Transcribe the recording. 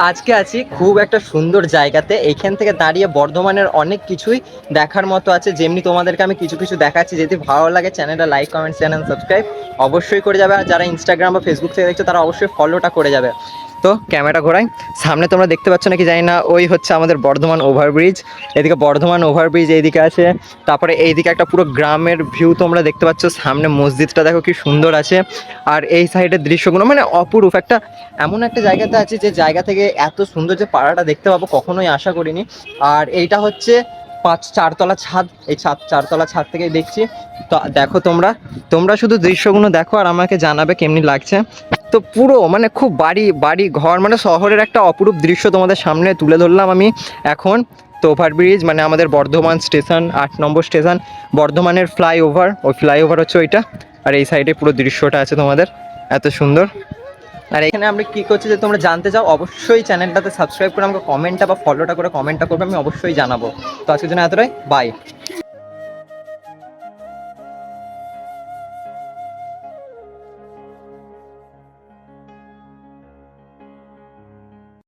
আজকে আছি খুব একটা সুন্দর জায়গাতে। এইখান থেকে দাঁড়িয়ে বর্ধমানের অনেক কিছুই দেখার মতো আছে, যেমনি তোমাদেরকে আমি কিছু কিছু দেখাচ্ছি। যদি ভালো লাগে চ্যানেলটা লাইক, কমেন্ট, চ্যানেল সাবস্ক্রাইব অবশ্যই করে যাবে। আর যারা ইনস্টাগ্রাম বা ফেসবুক থেকে দেখছো তারা অবশ্যই ফলোটা করে যাবে। তো ক্যামেরা ঘোরাই, সামনে তোমরা দেখতে পাচ্ছ নাকি জানি না, ওই হচ্ছে আমাদের বর্ধমান ওভারব্রিজ। এদিকে বর্ধমান ওভারব্রিজ এইদিকে আছে, তারপরে এইদিকে একটা পুরো গ্রামের ভিউ তোমরা দেখতে পাচ্ছ। সামনে মসজিদটা দেখো কি সুন্দর আছে, আর এই সাইডের দৃশ্যগুলো মানে অপরূপ। একটা এমন একটা জায়গাতে আছে যে জায়গা থেকে এত সুন্দর যে পাড়াটা দেখতে পাবো কখনোই আশা করিনি। আর এইটা হচ্ছে চারতলা ছাদ, এই চারতলা ছাদ থেকে দেখছি। তো দেখো তোমরা তোমরা শুধু দৃশ্যগুলো দেখো আর আমাকে জানাবে কেমনি লাগছে। তো পুরো মানে খুব বাড়ি বাড়ি ঘর, মানে শহরের একটা অপরূপ দৃশ্য তোমাদের সামনে তুলে ধরলাম আমি এখন। তো ওভারব্রিজ মানে আমাদের বর্ধমান স্টেশন, 8 নম্বর স্টেশন, বর্ধমানের ফ্লাইওভার, ওই ফ্লাইওভার হচ্ছে ওইটা। আর এই সাইডে পুরো দৃশ্যটা আছে তোমাদের এত সুন্দর। আর এখানে আমরা কি করছি যে তোমরা জানতে চাও, অবশ্যই চ্যানেলটাতে সাবস্ক্রাইব করে আমাকে কমেন্টটা বা ফলোটা করে কমেন্টটা করবে, আমি অবশ্যই জানাবো। তো আজকের জন্য এতটাই, বাই।